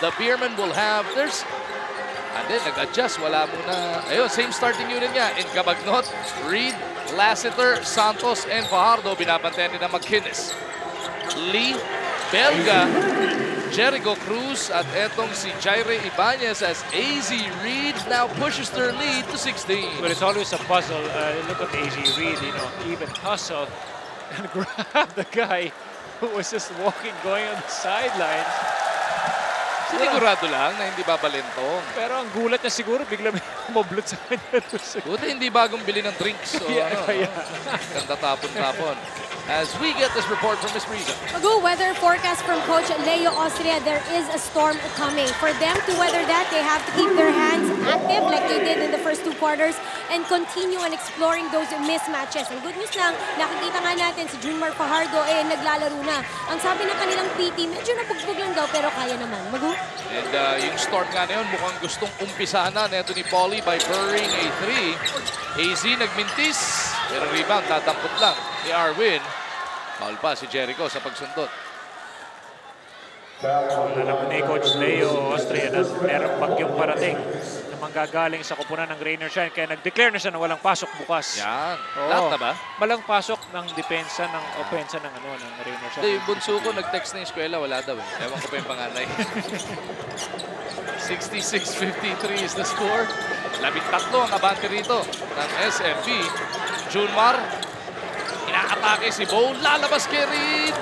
the Beermen will have, and then nag-adjust, wala muna. Ayun, same starting unit niya. In Cabagnot, Reed, Lassiter, Santos, and Fajardo. Binabantayan din ng McInnes. Lee, Belga, Jericho Cruz, at etong si Jaire Ibanez as AZ Reed now pushes their lead to 16. But it's always a puzzle. Look at AZ Reed, you know, even hustle and grab the guy who was just walking, going on the sidelines. Sinigurado lang na hindi babalentong. Pero ang gulat niya siguro, bigla may mablot sa kanya. Buti hindi bagong bili ng drinks. So, ganda tapon-tapon. As we get this report from Ms. Riza. Go weather forecast from Coach Leo Austria. There is a storm coming. For them to weather that, they have to keep their hands active like they did in the first 2 quarters and continue on exploring those mismatches. And good news lang, nakikita nga natin si Junmar Fajardo naglalaro na. Ang sabi ng kanilang PT, medyo napugbog lang daw pero kaya naman. Magu? And yung storm nga na yun, mukhang gustong umpisahan na neto ni Paulie by burying a 3. AZ nagmintis, pero rebound, tatampot lang ni Arwin. Foul pa si Jericho sa pagsundot. Alam mo ni Coach Leo Austria na merong bagyong parating na manggagaling sa kupunan ng Rain or Shine. Kaya nag-declare na siya na walang pasok bukas. Yan. Lahat na ba? Walang pasok ng depensa ng opensa ng Rain or Shine. Yung bunso ko nag-text na yung eskwela, wala daw eh. Ewan ko pa yung panganay. 66-53 is the score. 13 ang abante rito ng SMB. Junmar. Inaatake si Bo. Lalabas kay Reed.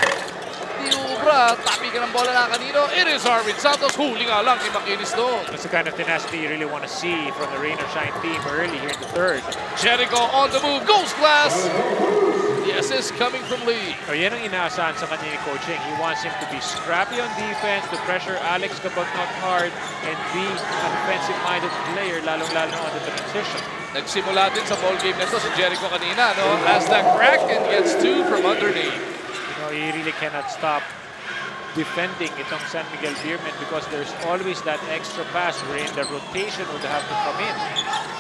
Diubra. Tapi ka ng bola na kanino. It is Arvin Santos. Huli nga lang kay McInnes doon. That's the kind of tenacity you really want to see from the Rain or Shine team early here in the third. Jericho on the move. Goes glass. The assist coming from Lee. So yan ang inaasahan sa kanya ni coaching. He wants him to be scrappy on defense, to pressure Alex Cabagnot hard, and be an offensive-minded player, lalong-lalo on the transition. Nagsimula din sa ball game nito si Jericho kanina, no? Has that crack and gets 2 from underneath. You know, he really cannot stop defending itong San Miguel Beermen because there's always that extra pass wherein the rotation would have to come in.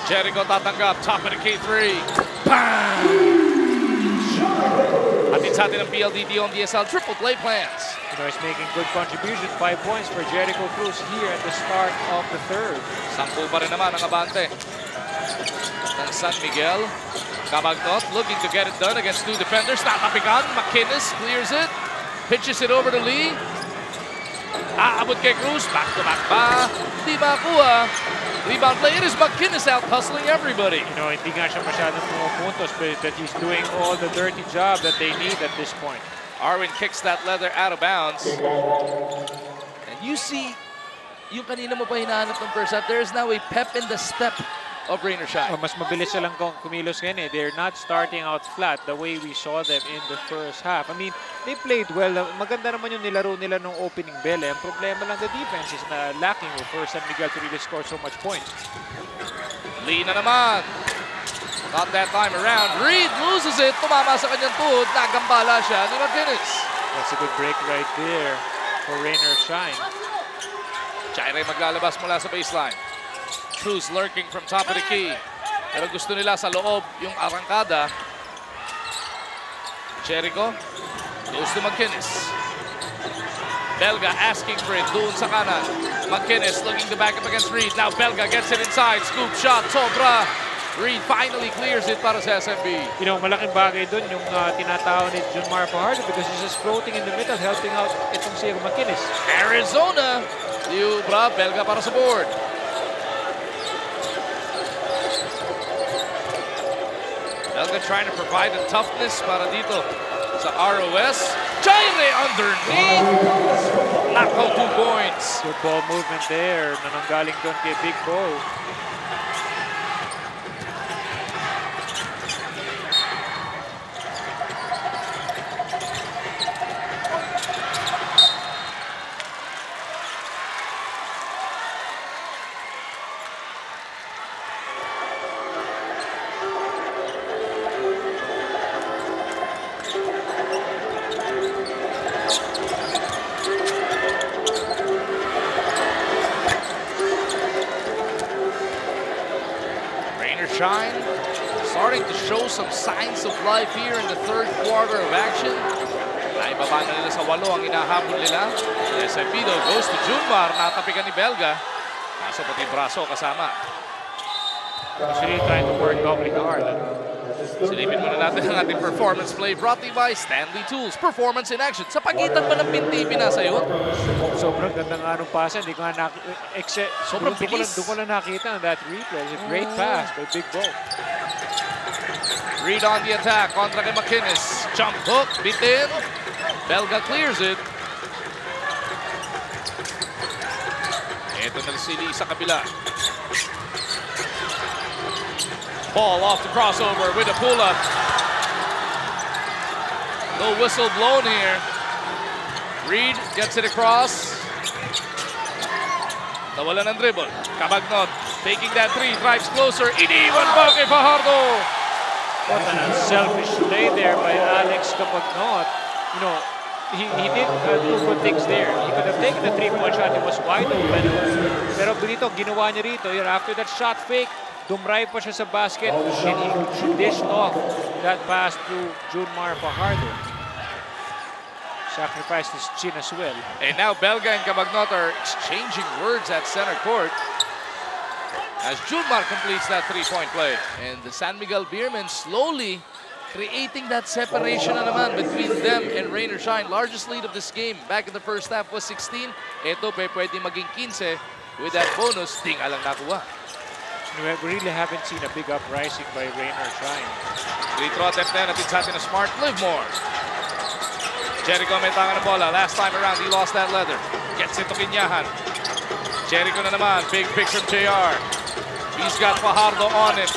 Jericho tatanggap, top of the K3. Bam! Atin sa atin ang PLDT on DSL triple play plans. You know, he's making good contribution. 5 points for Jericho Cruz here at the start of the third. 10 pa rin naman ang abante ng San Miguel. Cabagnot looking to get it done against 2 defenders. Tatapikan, McInnes clears it. Pitches it over to Lee. Aabot kay Cruz. Back-to-back pa. Di makuha. Rebound play. It is McInnes out hustling everybody. You know, hindi nga siya masyadong pumupuntos, but he's doing all the dirty job that they need at this point. Arwin kicks that leather out of bounds. And you see, yung kanina mo pa hinahanap ng first half, there is now a pep in the step of Rain or Shine. Mas mabilis silang kumilos ngayon eh. They're not starting out flat the way we saw them in the first half. I mean, they played well. Maganda naman yung nilaro nila nung opening bell. Ang problema lang the defense is na lacking for San Miguel to really score so much points. Lee na naman. Not that time around. Reed loses it. Tumama sa kanyang tuhod. Nagambala siya ni McInnes. That's a good break right there for Rain or Shine. Jaire maglalabas mula sa baseline. Cruz lurking from top of the key. Pero gusto nila sa loob yung arangkada. Jericho goes to McInnes. Belga asking for it doon sa kanan. McInnes looking to back up against Reed. Now Belga gets it inside. Scoop shot. Sobra. Reed finally clears it para sa SMB. You know, malaking bagay doon yung tinatawag ni Junmar Fajardo because he's just floating in the middle, helping out itong si McInnes. Arizona. Diubra. Belga para sa board. Belga trying to provide the toughness para dito sa ROS. Jaire underneath. Knockout 2 points. Good ball movement there. Nananggaling doon kay Big Bo. Shine starting to show some signs of life here in the third quarter of action. Naibaba na nila sa 8 ang inahabol nila. Escondido goes to Junmar. Natapikan ni Belga. Kaso pati braso kasama. Actually trying to work doubly hard. Silipin muna natin ang ating performance play brought to you by Stanley Tools. Performance in action. Sa pagitan ba ng binti pinasa yun? Sobrang ganda nga nung pasa. Hindi ko nga Sobrang bilis. Doon ko lang nakita that replay. It's a great pass by Big Bo. Reed on the attack. Kontra kay McInnes. Jump hook. Bitin. Belga clears it. Ito na si Lee sa kabila. Ball off the crossover with a pull-up. No whistle blown here. Reed gets it across. Nawala ng dribble. Cabagnot taking that 3, drives closer. Iniwan pa kay Fajardo. What an unselfish play there by Alex Cabagnot. You know, he did 2 good things there. He could have taken the 3-point shot. It was wide open. Pero dito, ginawa niya rito. After that shot fake, dumray pa siya sa basket and he dished off that pass to Junmar Fajardo. Sacrificed his chin as well. And now Belga and Cabagnot are exchanging words at center court as Junmar completes that 3-point play. And the San Miguel Beermen slowly creating that separation na naman between them and Rain or Shine. Largest lead of this game back in the first half was 16. Ito pwede maging 15 with that bonus. Di nga lang nakuha. We really haven't seen a big uprising by Rain or Shine. Free throw attempt na natin sa atin na Smart. Livermore. Jericho may tanga ng bola. Last time around, he lost that leather. Gets it to Quinyahan. Jericho na naman. Big pick from JR. He's got Fajardo on him.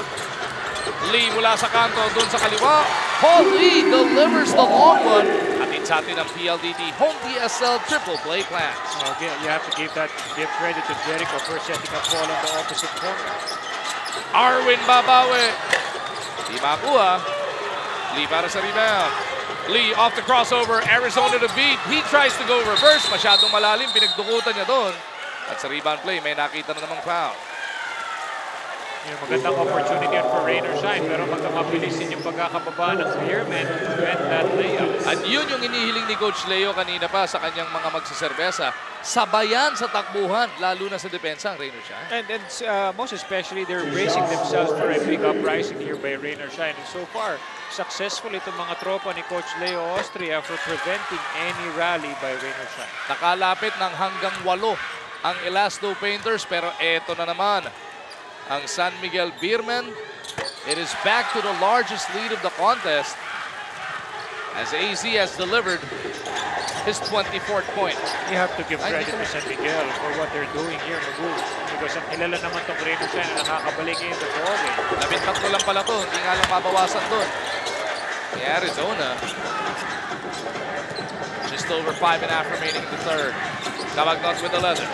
Lee mula sa kanto, dun sa kaliwa. Paul Lee delivers the long one. Atin sa atin ang PLDT Home DSL triple play plans. Okay, you have to give credit to Jericho for setting up ball on the opposite corner. Arwin babawi. Di makuha. Lee para sa rebound. Lee off the crossover. Arizona to beat. He tries to go reverse. Masyadong malalim. Pinagdukutan niya doon. At sa rebound play, may nakita na namang foul. Magandang opportunity yan for Rain or Shine, pero magkamabilis din yung pagkakababa ng Beermen to prevent that layup. At yun yung inihiling ni Coach Leo kanina pa sa kanyang mga magsaserbesa. Sabayan sa takbuhan, lalo na sa depensa ang Rain or Shine. And most especially, they're bracing themselves for a big uprising here by Rain or Shine. And so far, successful itong mga tropa ni Coach Leo Austria for preventing any rally by Rain or Shine. Nakalapit ng hanggang 8 ang Elasto Painters, pero eto na naman ang San Miguel Beermen. It is back to the largest lead of the contest as AZ has delivered his 24th point. You have to give credit to San Miguel for what they're doing here in the booth. Because ang kilala naman itong Rain or Shine na nakakabalik in the ballgame. 13 lang pala to, hindi nga lang mabawasan doon. The Arizona, just over 5.5 remaining in the third. Cabagnot with the leather.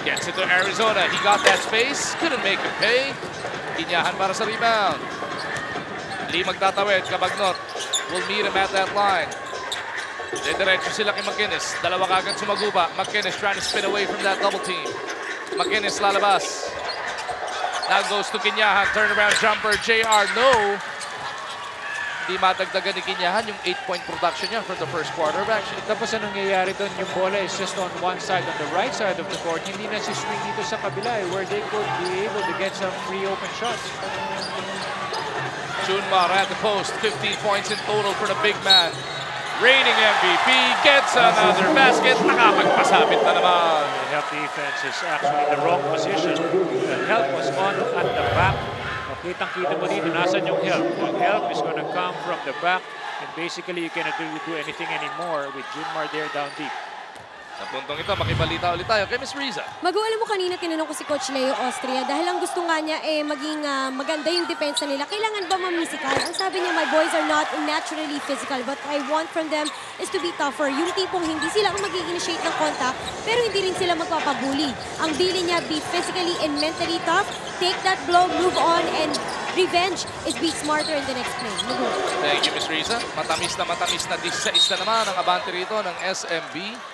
Gets it to Arizona. He got that space. Couldn't make him pay. Quinyahan para sa rebound. Lee magtatawid. Cabagnot will meet him at that line. Diretso sila kay McInnes. Dalawa kagad sumaguba. McInnes trying to spin away from that double team. McInnes lalabas. Now goes to Quinyahan. Turnaround jumper. JR no. Hindi matagdagan ni Quinyahan yung 8-point production niya from the first quarter of action. Tapos anong nangyayari doon, yung bola is just on one side, on the right side of the court. Hindi na si swing dito sa kabila where they could be able to get some free open shots. Junmar at the post, 15 points in total for the big man. Reigning MVP gets another basket. Nakapagpasabit na naman. The help defense is actually in the wrong position. The help was on at the back. Kitang-kita mo dito, nasan yung help? The help is going to come from the back, and basically you cannot do anything anymore with Junmar there down deep. Sa puntong ito, makibalita ulit tayo kay Ms. Riza. Alam mo kanina tinanong ko si Coach Leo Austria dahil ang gusto nga niya maging maganda yung depensa nila. Kailangan ba mamisikal? Ang sabi niya, my boys are not naturally physical. What I want from them is to be tougher. Yung tipong hindi sila ang mag-initiate ng contact pero hindi rin sila magpapabuli. Ang bili niya, be physically and mentally tough, take that blow, move on, and revenge is be smarter in the next play. Thank you, Ms. Riza. Matamis na 16 na naman ang abante rito ng SMB.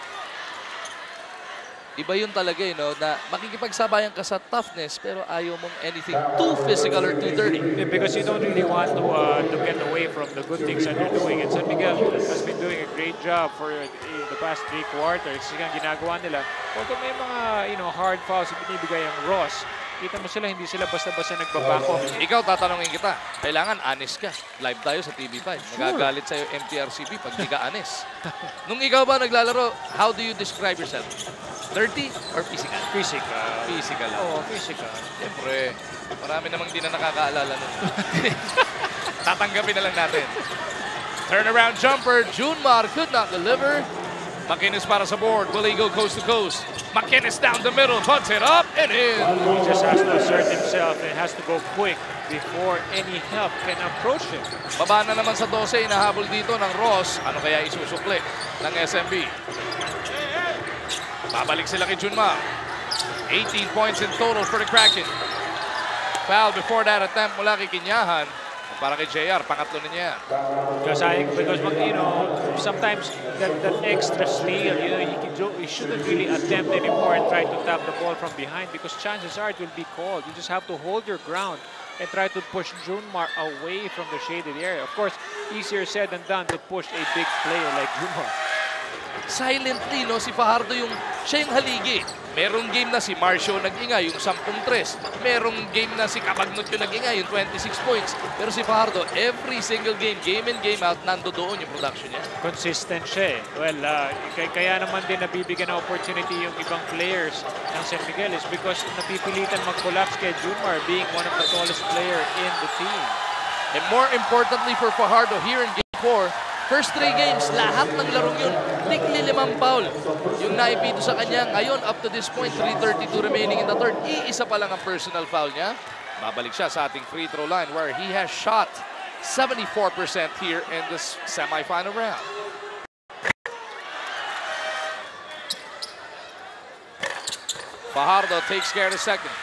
Iba yun talaga, no, na makikipagsabayan ka sa toughness pero ayaw mong anything too physical or too dirty. Because you don't really want to get away from the good things that they're doing. And San Miguel has been doing a great job for the past 3 quarters. Kasi ang ginagawa nila, although may mga hard fouls binibigay ang Ross, kita mo sila, hindi sila basta-basta nagbabako. Ikaw, tatanungin kita, kailangan honest ka. Live tayo sa TV5. Magagalit sa'yo MTRCB pag di ka honest. Nung ikaw ba naglalaro, how do you describe yourself? Dirty or physical? Physical. Physical. Oo, physical. Siyempre, marami namang di na nakakaalala nun. Tatanggapin na lang natin. Turnaround jumper, Junmar could not deliver. McInnes para sa board. Will he go coast to coast? McInnes down the middle, puts it up and in. He just has to assert himself and has to go quick before any help can approach him. Baba na naman sa 12, inahabol dito ng Ross. Ano kaya isusukli ng SMB? Babalik sila kay Junmar. 18 points in total for the Kraken. Foul before that attempt mula kay Kinyahan. Para kay JR, pangatlo na niya. Because sometimes that extra steal, you shouldn't really attempt anymore and try to tap the ball from behind because chances are it will be called. You just have to hold your ground and try to push Junmar away from the shaded area. Of course, easier said than done to push a big player like Junmar. Silently, no, si Fajardo siya yung haligi. Merong game na si Marcio nag-ingay, yung 10-3. Merong game na si Cabagnot yung nag-ingay, yung 26 points. Pero si Fajardo, every single game in, game out, nando doon yung production niya. Consistent siya eh. Well, kaya naman din nabibigyan ng opportunity yung ibang players ng San Miguel is because napipilitan mag-collapse kay Junmar being one of the tallest player in the team. And more importantly for Fajardo here in Game 4, first 3 games, lahat ng larong yun, tigli 5 foul. Yung naipito sa kanya, ngayon up to this point, 3:32 remaining in the third, iisa pa lang ang personal foul niya. Babalik siya sa ating free throw line where he has shot 74% here in this semifinal round. Fajardo takes care of the second.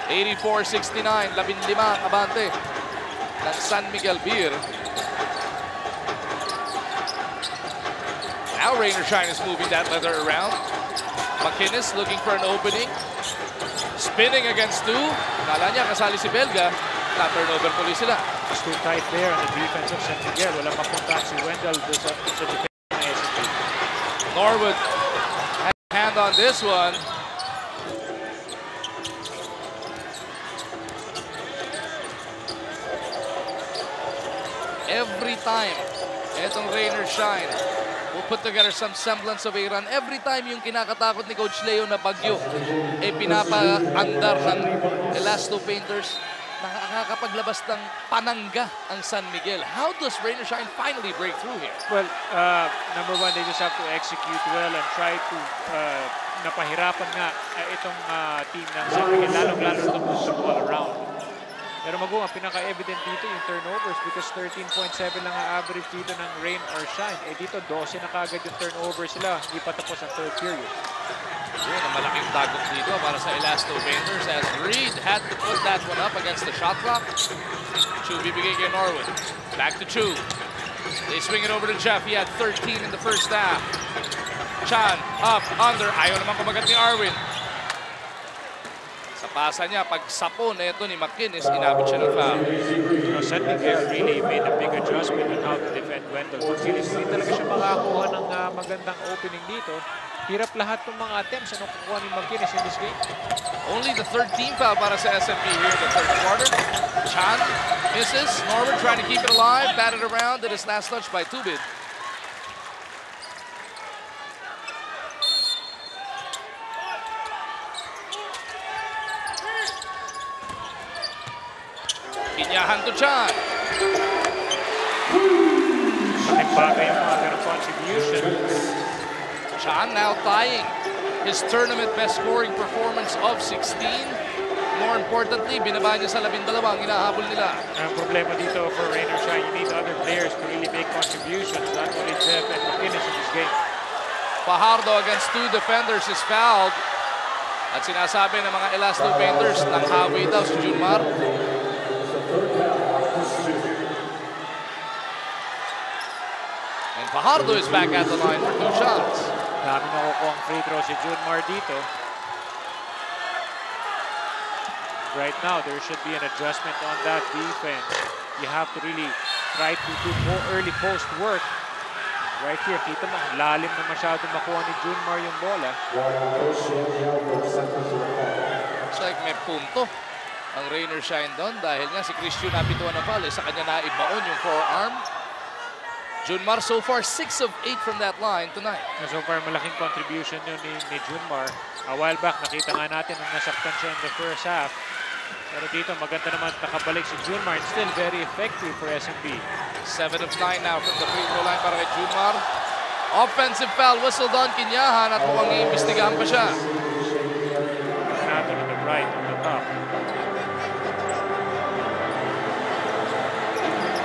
84-69, 15 abante ng San Miguel Beer. Now Rainer Shine is moving that leather around. McInnes looking for an opening. Spinning against 2. Kala niya kasali si Belga. Na-turnover tuloy sila. It's too tight there on the defense of San Miguel. Wala mapunta si Wendell sa defense ng SMB. Norwood has a hand on this one. Every time, etong Rainer Shine will put together some semblance of a run. Every time yung kinakatakot ni Coach Leo na bagyo, pinapa-andar ng Elasto Painters, nakakapaglabas ng panangga ang San Miguel. How does Rainer Shine finally break through here? Well, number one, they just have to execute well and try to napahirapan nga itong team ng San Miguel, lalong-lalo to move the ball around. Pero ang pinaka-evident dito yung turnovers because 13.7 lang ang average dito ng Rain or Shine. Dito 12 na kagad yung turnovers sila. Hindi pa tapos ang third period. Yun, ang malaking tagot dito para sa Elasto Painters as Reed had to put that one up against the shot clock. Chu bibigay kay Norwood. Back to Chu. They swing it over to Jeff. He had 13 in the first half. Chan, up, under. Ayaw naman kumagat ni Arwin. Pasa niya, pag sapon ito ni McInnes, inabot siya ng foul. San Miguel really made a big adjustment on how to defend Wendell. McInnes, hindi talaga siya makakuha ng magandang opening dito. Hirap lahat ng mga attempts na nakukuha ni McInnes in this game. Only the third team foul para sa SMP here in the third quarter. Chan misses. Norwood trying to keep it alive. Batted around. It is last touched by Tubid. Kinyahan to Chan. Nagbaga yung mga ganong contribution. Chan now tying his tournament best scoring performance of 16. More importantly, binaba niya sa 12 ang hinahabol nila. Ang problema dito for Rainer Shine, you need other players to really make contributions, not only Jeff and McInnes in this game. Fajardo against 2 defenders is fouled. At sinasabi ng mga Elasto Painters, nang hawi daw si Junmar. And Fajardo is back at the line for 2 shots. Dami nakukuha ang free throw si Junmar dito. Right now, there should be an adjustment on that defense. You have to really try to do more early post work. Right here, kita mo, lalim na masyado makuha ni Junmar yung bola. Looks like may punto ang Rainer Shine doon dahil nga si Christian napituan na foul. Sa kanya na ibaon yung forearm. Junmar so far 6 of 8 from that line tonight. So far, malaking contribution yun ni Junmar. A while back, nakita nga natin nung nasaktan siya in the first half. Pero dito, maganda naman nakabalik si Junmar. It's still very effective for SMB. 7 of 9 now from the free throw line para kay Junmar. Offensive foul, whistle doon Kinyahan at mukhang iimbestigahan pa siya. Nato on the right, on the top.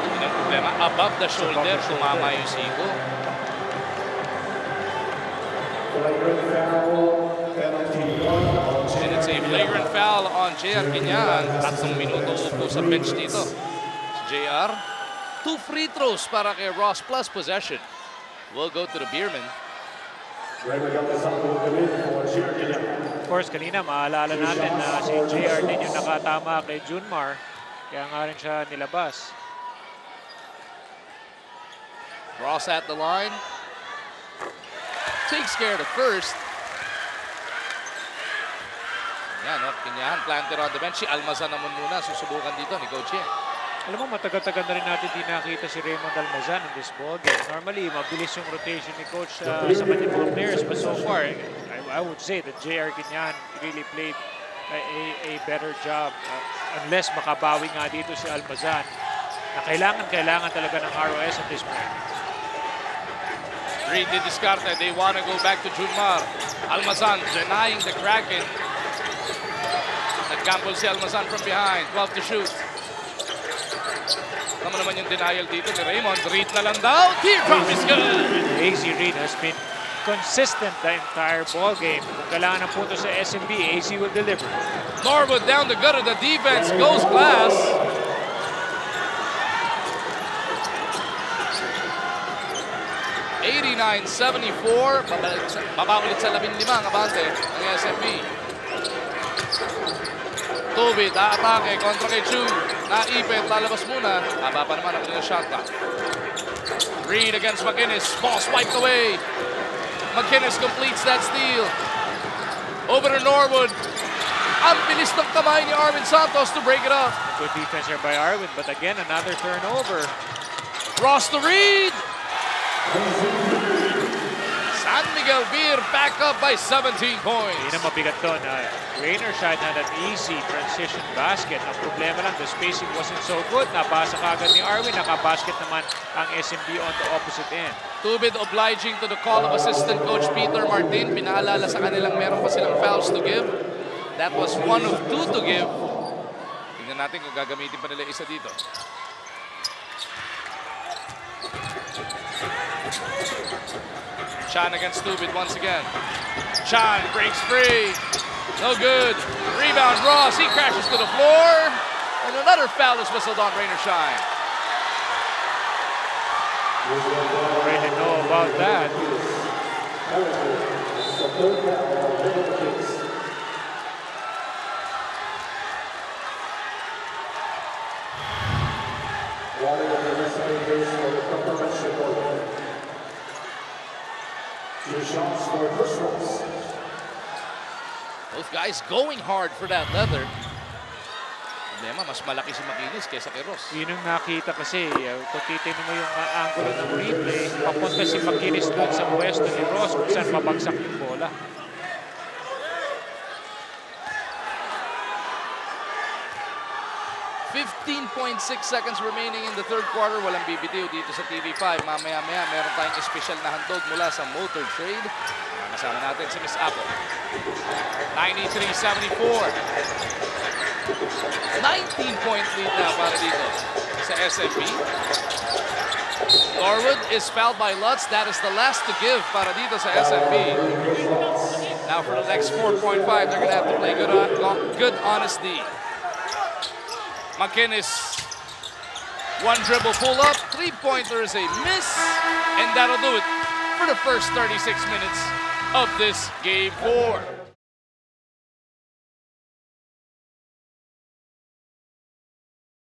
Yun ang problema, above the shoulder, tumama yung siko. And it's a flagrant foul on JR Kinyahan. 3 minuto upo sa bench dito. JR, 2 free throws para kay Ross plus possession. Will go to the Beerman. Of course, kanina maalala natin na si JR din yung nakatama kay Junmar. Kaya nga rin siya nilabas. Ross at the line. Takes care of the first. Yan, no? Kinyahan planted on the bench. Si Almazan naman muna susubukan dito ni Coach Yang. Alam mo, matagal-tagal na rin natin di nakita si Raymond Almazan in this ball game. Normally, mabilis yung rotation ni Coach sa kanyang mga players. But so far, I would say that JR Kinyahan really played a better job. Unless makabawi nga dito si Almazan. Na kailangan talaga ng ROS at this point. Reed de Discarte. They want to go back to Junmar. Almazan denying the Kraken. Naggamble si Almazan from behind. 12 to shoot. Tama naman yung denial dito ni Raymond. Reed na lang daw. Teardrop is good. AZ Reed has been consistent the entire ball game. Kung kailangan ng punto sa SMB, AZ will deliver. Norwood down the gut of the defense. Goes Glass. (89-74). Baba ulit sa 15 ang abante ng SMB. Tubit, aatake kontra kay Chu. Naipit, lalabas muna. Haba pa naman ang kanilang shot clock. Reed against McInnes. Ball swiped away. McInnes completes that steal. Over to Norwood. Ang bilis ng kamay ni Arvin Santos to break it up. Good defense here by Arvin, but again, another turnover. Ross to Reed. San Miguel Beer back up by 17 points. Yun ang mabigat doon. Rainer Shine had an easy transition basket. Ang problema lang, the spacing wasn't so good. Nabasa kagad ni Arvin. Nakabasket naman ang SMB on the opposite end. Tubid obliging to the call of assistant coach Peter Martin. Pinaalala sa kanilang meron pa silang fouls to give. That was 1 of 2 to give. Tingnan natin kung gagamitin pa nila isa dito. Chan against Tubid once again. Chan breaks free. No good. Rebound Ross. He crashes to the floor. And another foul is whistled on Rainer Shine. Already know about that. Both guys going hard for that leather. Problema, mas malaki si McInnes kaysa kay Ross. Yun ang nakita kasi. Kung titignan mo yung angulo ng replay, papunta si McInnes doon sa pwesto ni Ross kung saan mabagsak yung bola. 15.6 seconds remaining in the third quarter. Walang bibitiw dito sa TV5. Mamaya-maya meron tayong espesyal na handog mula sa Motor Trade. Kasama natin si Miss Apple. 93-74. 19-point lead na para dito sa SMB. Norwood is fouled by Lutz. That is the last to give para dito sa SMB. Now for the next 4.5, they're going to have to play good honesty. McInnes, one dribble pull up, three-pointer is a miss, and that'll do it for the first 36 minutes of this Game 4.